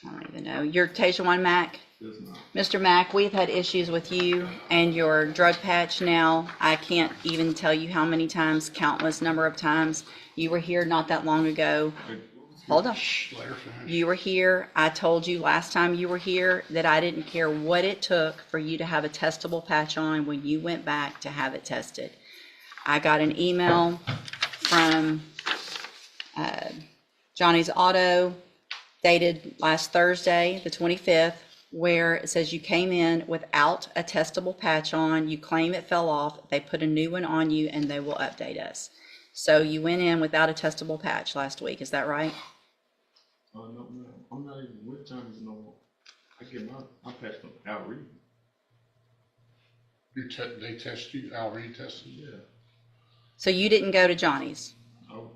I don't even know. You're Tajuan Mack? Yes, ma'am. Mr. Mack, we've had issues with you and your drug patch now. I can't even tell you how many times, countless number of times. You were here not that long ago. Hold on. Let her finish. You were here. I told you last time you were here that I didn't care what it took for you to have a testable patch on when you went back to have it tested. I got an email from Johnny's Auto dated last Thursday, the 25th, where it says you came in without a testable patch on. You claim it fell off. They put a new one on you and they will update us. So you went in without a testable patch last week. Is that right? No, ma'am. I'm not even with Johnny's no more. I get my patch from Al Reed. They test you, Al Reed tested you? Yeah. So you didn't go to Johnny's. Oh,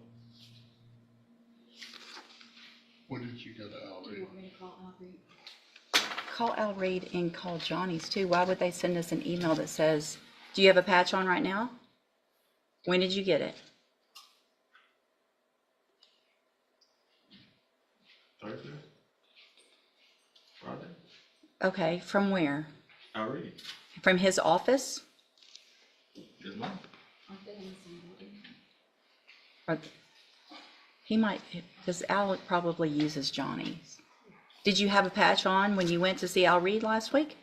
When did you go to Al Reed? Call Al Reed and call Johnny's too. Why would they send us an email that says, do you have a patch on right now? When did you get it? Thursday? Friday? Okay, from where? Al Reed. From his office? Yes, ma'am. Or he might, because Al probably uses Johnny's. Did you have a patch on when you went to see Al Reed last week?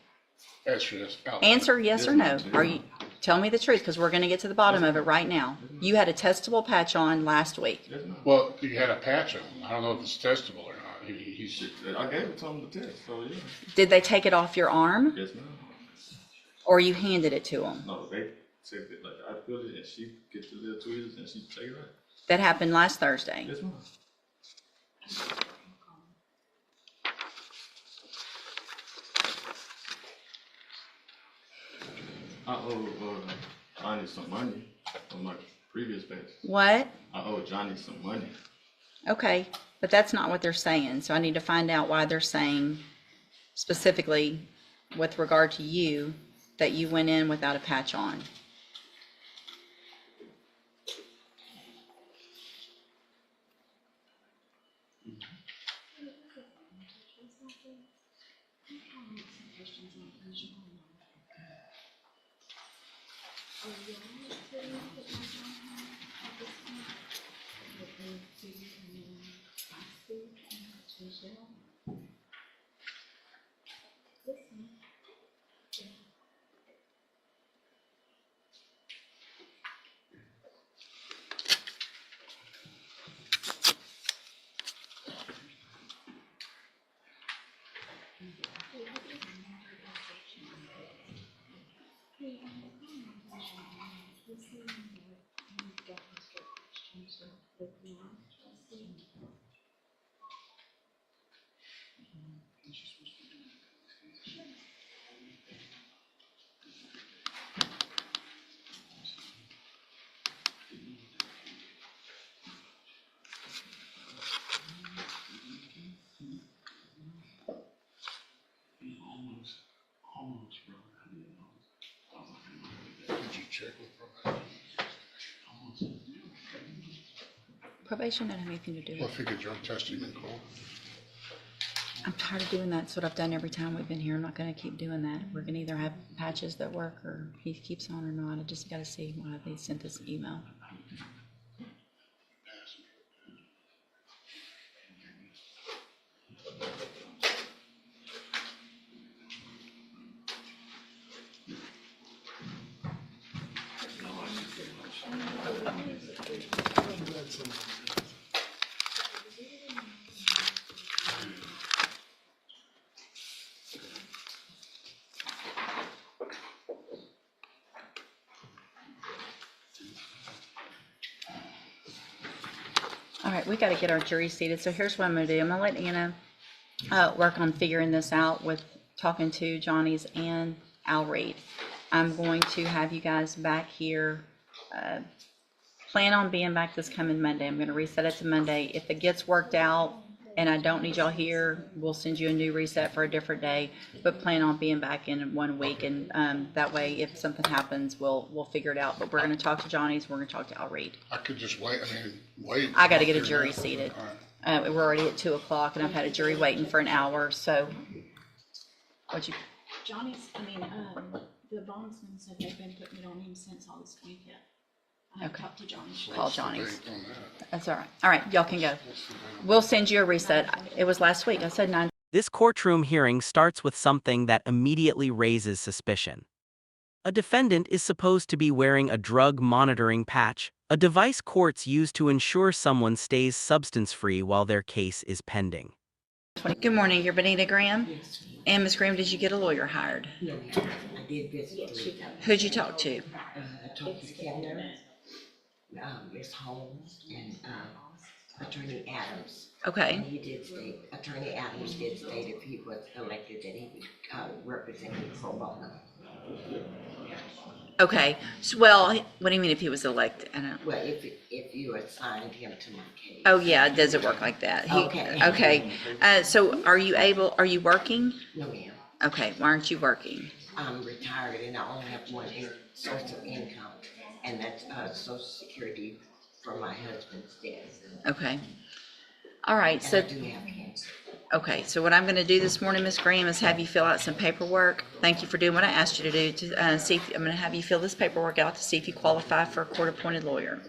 Answer this. Answer yes or no. Yes, ma'am. Are you, tell me the truth, because we're going to get to the bottom of it right now. You had a testable patch on last week. Yes, ma'am. Well, you had a patch on. I don't know if it's testable or not. He's I gave it to him to test, so yeah. Did they take it off your arm, Yes, ma'am. or you handed it to them? No, they said that, like, I feel it and she gets the little tweezers and she take it right. That happened last Thursday. Yes, ma'am. I owe Johnny some money from my previous batch. What? I owe Johnny some money. Okay, but that's not what they're saying. So I need to find out why they're saying specifically with regard to you that you went in without a patch on. Did you check with probation? Probation doesn't have anything to do Well, with if you could drug test him in court. I'm tired of doing that. That's what I've done every time we've been here. I'm not going to keep doing that. We're going to either have patches that work or he keeps on or not. I just got to see why they sent this email. All right, we got to get our jury seated. So here's what I'm going to do. I'm going to let Anna work on figuring this out with talking to Johnny's and Al Reed. I'm going to have you guys back here. Plan on being back this coming Monday. I'm going to reset it to Monday. If it gets worked out and I don't need y'all here, we'll send you a new reset for a different day. But plan on being back in 1 week, and that way, if something happens, we'll figure it out. But we're going to talk to Johnny's. We're going to talk to Al Reed. I could just wait. I mean, wait. I got to get a jury seated. All right. We're already at 2 o'clock and I've had a jury waiting for an hour, so. What'd you, The bondsman said they've been putting it on him since August 25th. I have Okay. talked to Johnny. call Johnny's. Date on that. That's all right. All right, y'all can go. We'll send you a reset. It was last week. I said 9. This courtroom hearing starts with something that immediately raises suspicion. A defendant is supposed to be wearing a drug monitoring patch, a device courts use to ensure someone stays substance-free while their case is pending. Good morning, you're Benita Graham? Yes, ma'am. And Ms. Graham, did you get a lawyer hired? No, ma'am. I did visit three times. Who'd you talk to? I talked to Kendra, Ms. Holmes, and, Attorney Adams. Okay, And he did state, Attorney Adams did state if he was elected that he would, represent me pro bono. okay. So, well, what do you mean if he was elected? I don't. Well, if you assigned him to my case. Oh, yeah, it doesn't work like that. Okay. Okay, so are you working? No, ma'am. Okay, why aren't you working? I'm retired and I only have one source of income, and that's, Social Security from my husband's death. Okay. All right, And so. I do have cancer. Okay, so what I'm going to do this morning, Ms. Graham, is have you fill out some paperwork. Thank you for doing what I asked you to do. To see if, I'm going to have you fill this paperwork out to see if you qualify for a court-appointed lawyer.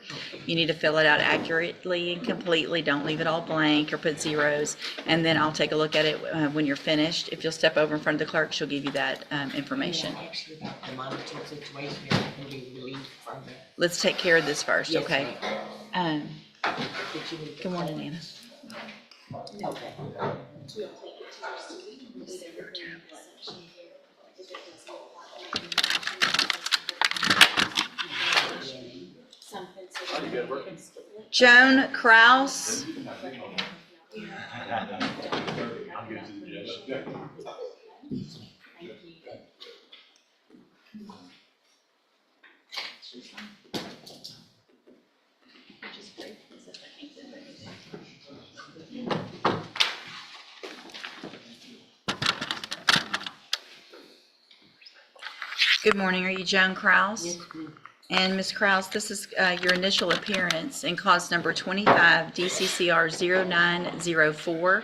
You need to fill it out accurately and completely. Don't leave it all blank or put zeros. And then I'll take a look at it when you're finished. If you'll step over in front of the clerk, she'll give you that information. Yeah, actually, about the monitoring situation, if I can be relieved from it. Let's take care of this first, Yes, okay? ma'am. Did you need the Good morning, call? Anna. Okay. Joan Kraus. Good morning. Are you Joan Kraus? Yes, ma'am. And Ms. Kraus, this is your initial appearance in cause number 25 DCCR 0904.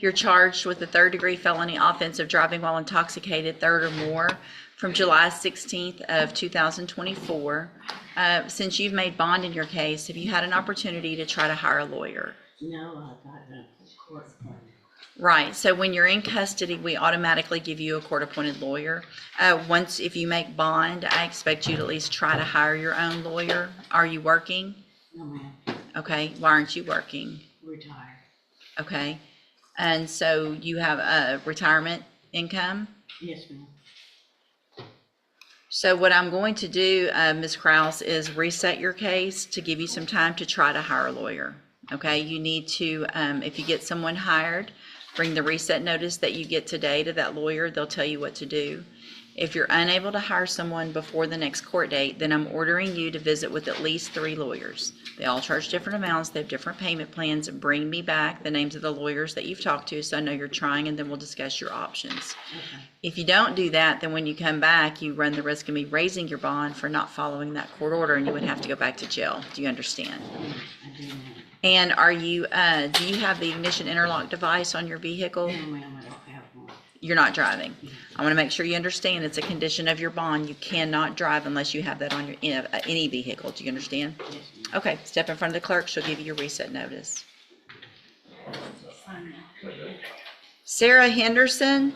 You're charged with a third-degree felony offense of driving while intoxicated, third or more, from July 16th of 2024. Since you've made bond in your case, have you had an opportunity to try to hire a lawyer? No, I got a court appointment. Right, so when you're in custody, we automatically give you a court-appointed lawyer. If you make bond, I expect you to at least try to hire your own lawyer. Are you working? No, ma'am. Okay, why aren't you working? Retired. Okay, and so you have a retirement income? Yes, ma'am. So what I'm going to do, Ms. Kraus, is reset your case to give you some time to try to hire a lawyer. Okay, you need to, if you get someone hired, bring the reset notice that you get today to that lawyer. They'll tell you what to do. If you're unable to hire someone before the next court date, then I'm ordering you to visit with at least 3 lawyers. They all charge different amounts. They have different payment plans. Bring me back the names of the lawyers that you've talked to so I know you're trying, and then we'll discuss your options. Okay. If you don't do that, then when you come back, you run the risk of me raising your bond for not following that court order, and you would have to go back to jail. Do you understand? I do, ma'am. And are you, do you have the ignition interlock device on your vehicle? No, ma'am, I don't have one. You're not driving. I want to make sure you understand it's a condition of your bond. You cannot drive unless you have that on your, any vehicle. Do you understand? Yes, ma'am. Okay, step in front of the clerk. She'll give you your reset notice. Sarah Henderson.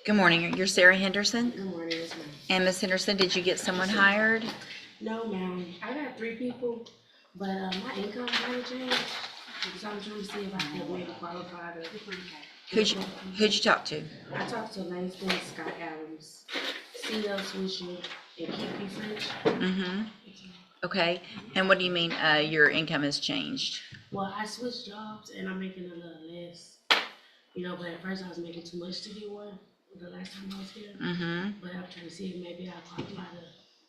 Good morning. You're Sarah Henderson? Good morning, yes, ma'am. And Ms. Henderson, did you get someone hired? No, ma'am. I got 3 people, but my income might change. So I'm trying to see if I can maybe qualify to. Who'd you talk to? I talked to Langston, Scott Adams, C.L. Swisher, and Keith French. Mm-hmm. Okay. And what do you mean, your income has changed? Well, I switched jobs and I'm making a little less. But at first I was making too much to get one the last time I was here. Mm-hmm. But I'm trying to see if maybe I'll qualify to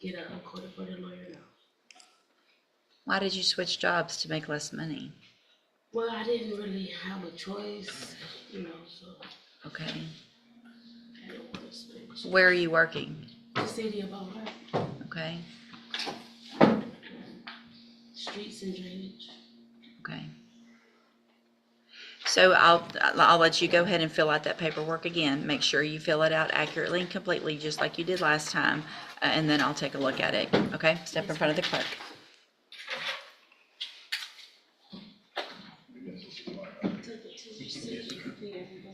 get a court-appointed lawyer now. Why did you switch jobs to make less money? Well, I didn't really have a choice, so. Okay. had a water switch. Where are you working? The city of Beaumont, Okay, streets and drainage. okay. So I'll let you go ahead and fill out that paperwork again. Make sure you fill it out accurately and completely, just like you did last time, and then I'll take a look at it, okay? Step in front of the clerk.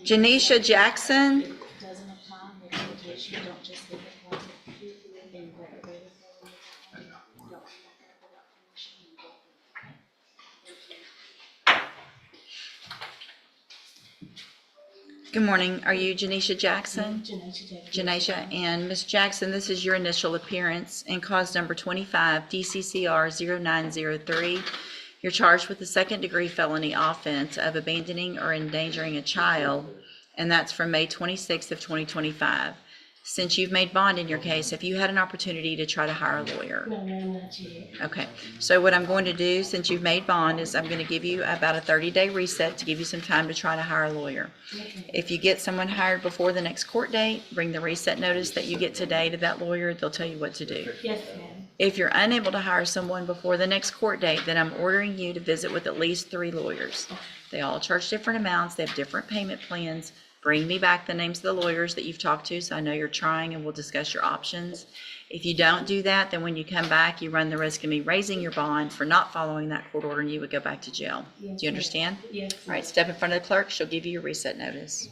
Janisha Jackson, Doesn't apply, the application, don't just leave it blank. And what the rate of don't come back without permission and go. good morning. Are you Janisha Jackson? Janaisha Jackson. Janisha, and Ms. Jackson, this is your initial appearance in cause number 25, DCCR 0903. You're charged with the second-degree felony offense of abandoning or endangering a child, and that's from May 26th of 2025. Since you've made bond in your case, have you had an opportunity to try to hire a lawyer? No, ma'am, not yet. Okay, so what I'm going to do, since you've made bond, is I'm going to give you about a 30-day reset to give you some time to try to hire a lawyer. Okay. If you get someone hired before the next court date, bring the reset notice that you get today to that lawyer. They'll tell you what to do. Yes, ma'am. If you're unable to hire someone before the next court date, then I'm ordering you to visit with at least 3 lawyers. They all charge different amounts. They have different payment plans. Bring me back the names of the lawyers that you've talked to, so I know you're trying, and we'll discuss your options. If you don't do that, then when you come back, you run the risk of me raising your bond for not following that court order, and you would go back to jail. Yes, Do you understand? Yes. All right, step in front of the clerk. She'll give you your reset notice.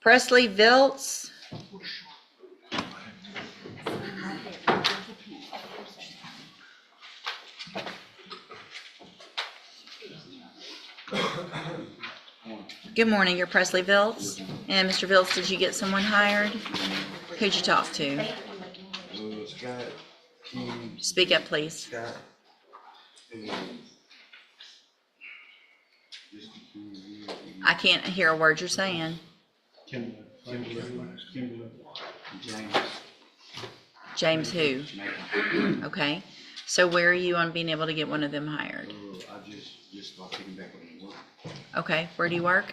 Presley Viltz. Good morning, you're Presley Viltz. And Mr. Viltz, did you get someone hired? Who'd you talk to? Scott, King, Speak up, please. Scott, and I can't hear a word you're saying. Kimberly, James. James who? Okay. So where are you on being able to get one of them hired? I just started picking back up in work. Okay, where do you work?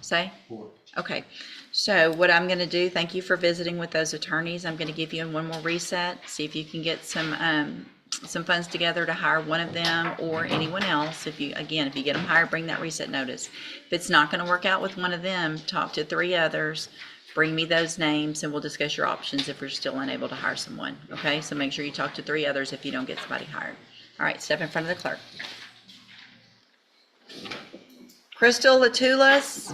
Say? Court. Okay, so what I'm gonna do, thank you for visiting with those attorneys. I'm gonna give you one more reset, see if you can get some funds together to hire one of them or anyone else. If you get them hired, bring that reset notice. If it's not gonna work out with one of them, talk to 3 others, bring me those names, and we'll discuss your options if you're still unable to hire someone, okay? So make sure you talk to 3 others if you don't get somebody hired. All right, step in front of the clerk. Crystal Latulas.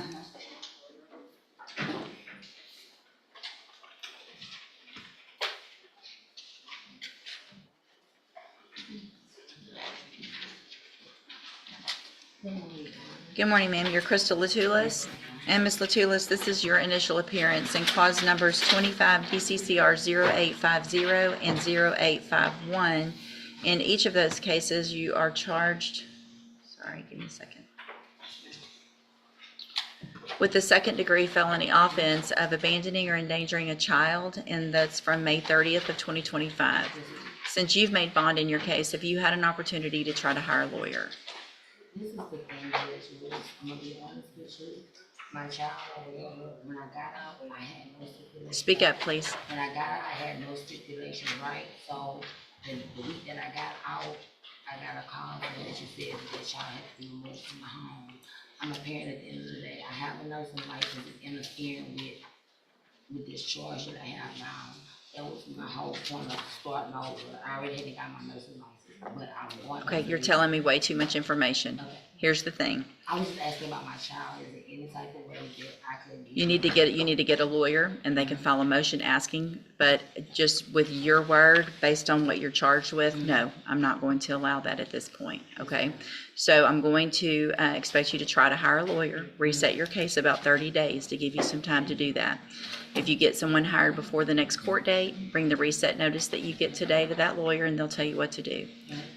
Good morning, ma'am. You're Crystal Latulas. And Ms. Latulas, this is your initial appearance in clause numbers 25 DCCR 0850 and 0851. In each of those cases, you are charged, sorry, give me a second, with the second-degree felony offense of abandoning or endangering a child, and that's from May 30th of 2025. Since you've made bond in your case, have you had an opportunity to try to hire a lawyer? This is the thing that is, I'm gonna be honest with you. My child, when I got out, I had no stipulation. Speak up, please. When I got out, I had no stipulation, right? So the week that I got out, I got a call that she said that the child had to be removed from the home. I'm a parent at the end of the day. I have a nursing license interfering with this charge that I have now. That was my whole point of starting over. I already had got my nursing license, but I'm going. Okay, you're telling me way too much information. Okay. Here's the thing. I was just asking about my child. Is there any type of way that I could get? You need to get a lawyer, and they can file a motion asking, but just with your word, based on what you're charged with, no, I'm not going to allow that at this point, okay? So I'm going to expect you to try to hire a lawyer, reset your case about 30 days to give you some time to do that. If you get someone hired before the next court date, bring the reset notice that you get today to that lawyer, and they'll tell you what to do.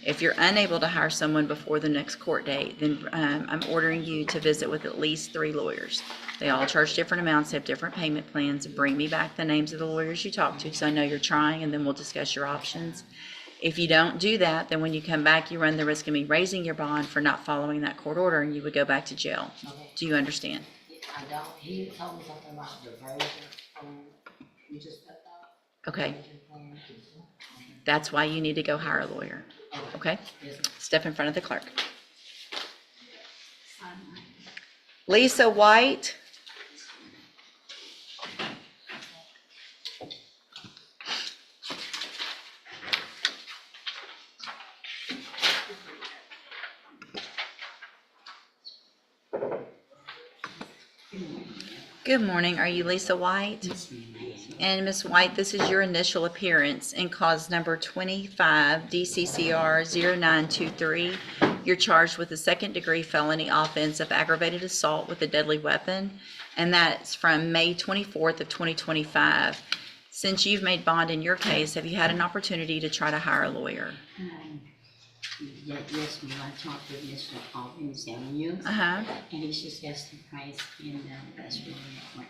If you're unable to hire someone before the next court date, then I'm ordering you to visit with at least 3 lawyers. They all charge different amounts, have different payment plans. Bring me back the names of the lawyers you talk to, so I know you're trying, and then we'll discuss your options. If you don't do that, then when you come back, you run the risk of me raising your bond for not following that court order, and you would go back to jail. Okay. Do you understand? I don't, he told me something about diversion from, we just stepped out. Okay, that's why you need to go hire a lawyer, okay? Yes, ma'am. Step in front of the clerk. Lisa White. Good morning. Are you Lisa White? And Ms. White, this is your initial appearance in cause number 25 DCCR 0923. You're charged with a second-degree felony offense of aggravated assault with a deadly weapon, and that's from May 24th of 2025. Since you've made bond in your case, have you had an opportunity to try to hire a lawyer? Yes, ma'am. I talked with Mr. Alvin Samuels, Uh-huh. and he suggested price, and that's really what went.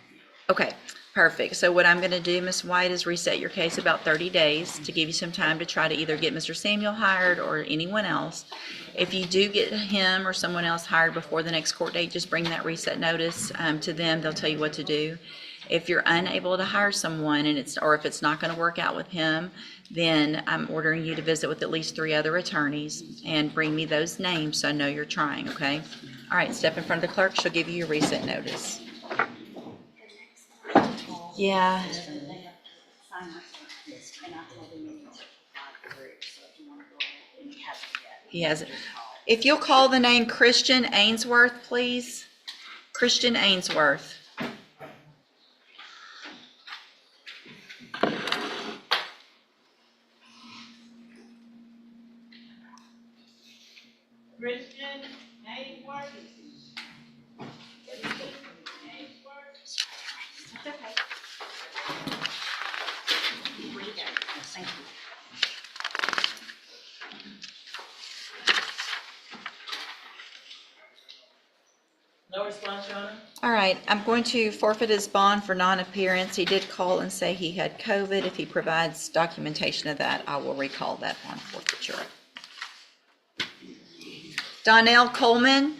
Okay, perfect. So what I'm going to do, Ms. White, is reset your case about 30 days to give you some time to try to either get Mr. Samuel hired or anyone else. If you do get him or someone else hired before the next court date, just bring that reset notice to them. They'll tell you what to do. If you're unable to hire someone and if it's not going to work out with him, then I'm ordering you to visit with at least 3 other attorneys and bring me those names so I know you're trying, okay? All right, step in front of the clerk. She'll give you your reset notice. Yeah. He hasn't. If you'll call the name Christian Ainsworth, please. Christian Ainsworth. Christian Ainsworth. That's okay. Where you go? Thank you. No response, Your Honor? All right, I'm going to forfeit his bond for non-appearance. He did call and say he had COVID. If he provides documentation of that, I will recall that bond forfeiture. Donnell Coleman.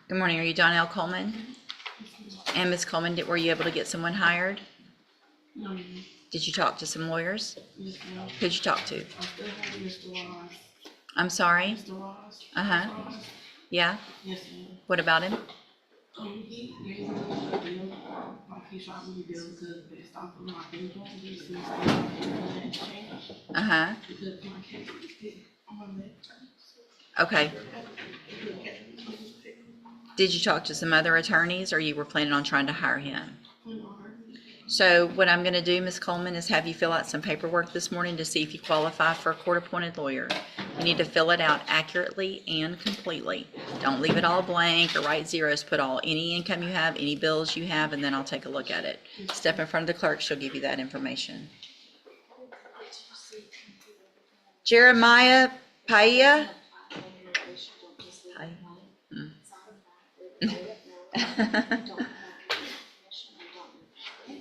Good morning. Are you Donnell Coleman? And Ms. Coleman, were you able to get someone hired? No, ma'am. Did you talk to some lawyers? Yes, ma'am. Who'd you talk to? I still have Mr. Ross. I'm sorry? Mr. Ross. Uh-huh. Mr. Ross. Yeah? Yes, ma'am. What about him? He gave me a deal, like he tried me a deal because based off of my income, he seems to have changed Uh-huh. because my case is still on my leg. Okay. Did you talk to some other attorneys or you were planning on trying to hire him? So what I'm gonna do, Ms. Coleman, is have you fill out some paperwork this morning to see if you qualify for a court-appointed lawyer. You need to fill it out accurately and completely. Don't leave it all blank or write zeros. Put any income you have, any bills you have, and then I'll take a look at it. Step in front of the clerk, she'll give you that information. Jeremiah Paia?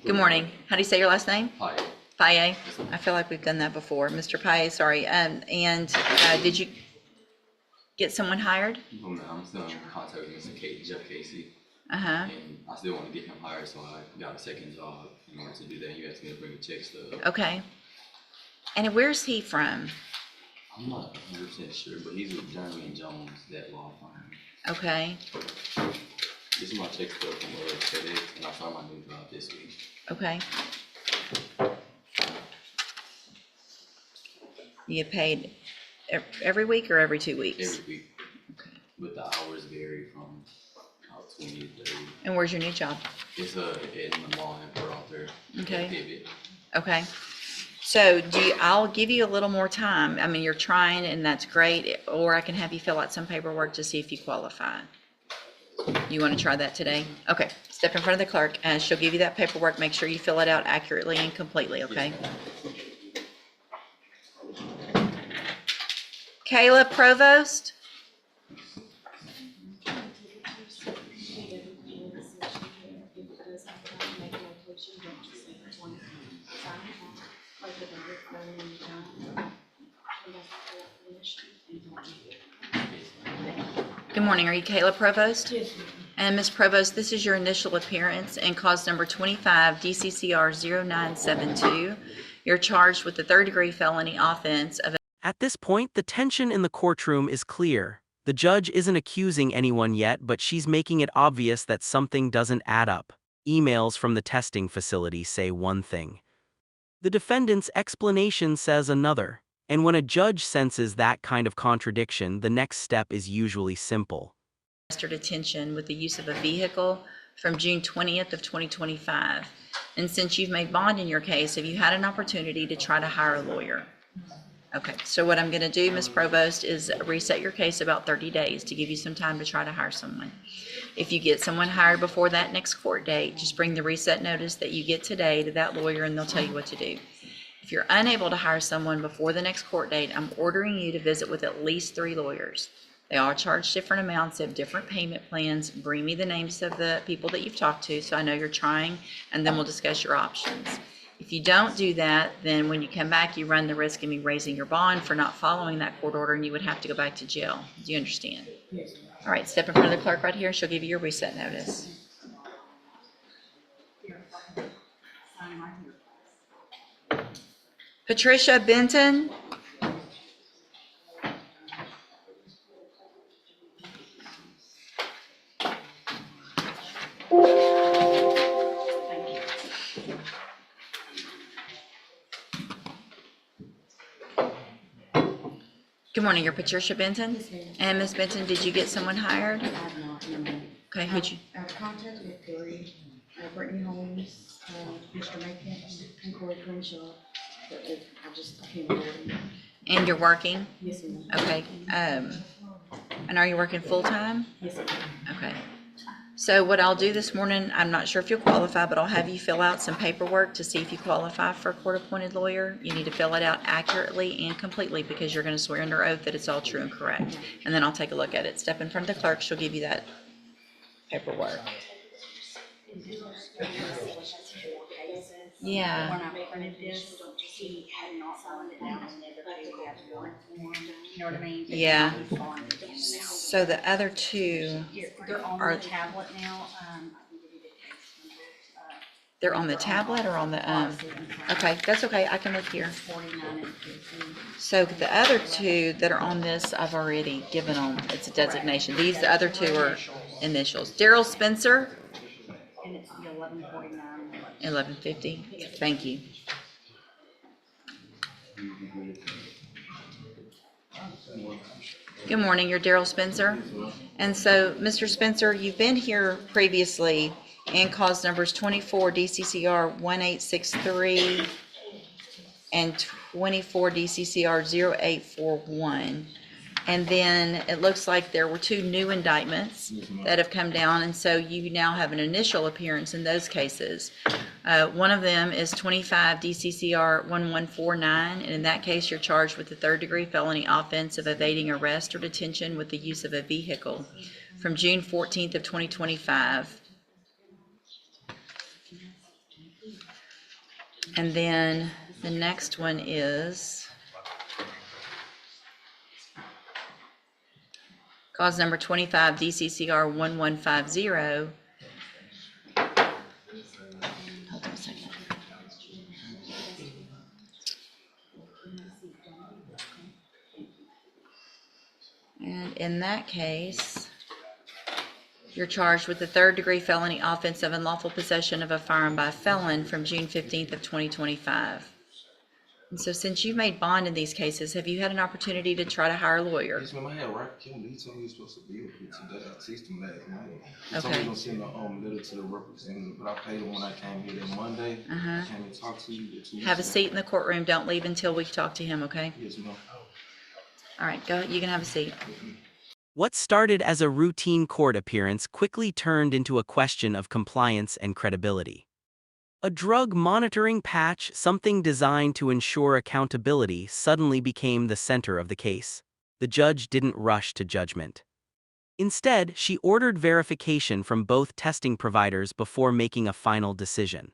Good morning. How do you say your last name? Hi. Paye. I feel like we've done that before. Mr. Paye, sorry. Did you get someone hired? No, man, I'm still in contact with Mr. Jeff Casey, Uh-huh. and I still want to get him hired, so I got a second job in order to do that. You asked me to bring a check stub. Okay. And where's he from? I'm not 100% sure, but he's with Jeremy and Jones, that law firm. Okay. This is my check stub from FedEx, and I started my new job this week. Okay. You get paid every week or every 2 weeks? Every week. Okay. But the hours vary from about 20 to 30. And where's your new job? It's in the mall in Port Arthur. Okay. Pivot. Okay. So I'll give you a little more time. I mean, you're trying and that's great, or I can have you fill out some paperwork to see if you qualify. You want to try that today? Okay. Step in front of the clerk and she'll give you that paperwork. Make sure you fill it out accurately and completely, okay? Kayla Provost? Good morning. Are you Kayla Provost? Yes, ma'am. And Ms. Provost, this is your initial appearance in cause number 25 DCCR 0972. You're charged with the third-degree felony offense of At this point, the tension in the courtroom is clear. The judge isn't accusing anyone yet, but she's making it obvious that something doesn't add up. Emails from the testing facility say one thing. The defendant's explanation says another. And when a judge senses that kind of contradiction, the next step is usually simple. arrest or detention with the use of a vehicle from June 20th of 2025. And since you've made bond in your case, have you had an opportunity to try to hire a lawyer? Okay, so what I'm going to do, Ms. Provost, is reset your case about 30 days to give you some time to try to hire someone. If you get someone hired before that next court date, just bring the reset notice that you get today to that lawyer and they'll tell you what to do. If you're unable to hire someone before the next court date, I'm ordering you to visit with at least 3 lawyers. They all charge different amounts, they have different payment plans. Bring me the names of the people that you've talked to so I know you're trying, and then we'll discuss your options. If you don't do that, then when you come back, you run the risk of me raising your bond for not following that court order, and you would have to go back to jail. Do you understand? Yes, ma'am. All right, step in front of the clerk right here, and she'll give you your reset notice. Patricia Benton. Good morning, you're Patricia Benton? Yes, ma'am. And Ms. Benton, did you get someone hired? I have not, no, ma'am. Okay, who'd you, I've contacted Corey, Brittany Holmes, Mr. Macon, and Corey Crenshaw, but I can't afford them. and you're working? Yes, ma'am. Okay, and are you working full-time? Yes, ma'am. Okay. So what I'll do this morning, I'm not sure if you'll qualify, but I'll have you fill out some paperwork to see if you qualify for a court-appointed lawyer. You need to fill it out accurately and completely because you're going to swear under oath that it's all true and correct. And then I'll take a look at it. Step in front of the clerk, she'll give you that paperwork. Yeah. When I printed this, he had not signed it down, and the other two have one form, you know what I mean? But Yeah. he signed it down now. So the other two, They're on Are- the tablet now, I can give you the case number, they're on the tablet or on the, policy and so okay, that's okay, I can look here. it's 49 and 50. So the other two that are on this, I've already given them, it's a designation. These, the other two are initials. Daryl Spencer, And it's the 1149. 1150. Thank you. Good morning, you're Daryl Spencer. And so, Mr. Spencer, you've been here previously in cause numbers 24 DCCR 1863 and 24 DCCR 0841. And then it looks like there were 2 new indictments that have come down, and so you now have an initial appearance in those cases. One of them is 25 DCCR 1149, and in that case, you're charged with the third-degree felony offense of evading arrest or detention with the use of a vehicle from June 14th of 2025. And then the next one is cause number 25 DCCR 1150. Hold on a second. And in that case, you're charged with the third-degree felony offense of unlawful possession of a firearm by a felon from June 15th of 2025. And so since you've made bond in these cases, have you had an opportunity to try to hire a lawyer? Yes, ma'am, I had Raquel West, he told me he was supposed to be with me today, I texted him last night. He told me Okay. he was gonna send a letter to the representative, but I paid him when I came here that Monday. Uh-huh. I came and talked to you. Have a seat in the courtroom. Don't leave until we talk to him, okay? Yes, ma'am. All right, go, you can have a seat. What started as a routine court appearance quickly turned into a question of compliance and credibility. A drug monitoring patch, something designed to ensure accountability, suddenly became the center of the case. The judge didn't rush to judgment. Instead, she ordered verification from both testing providers before making a final decision.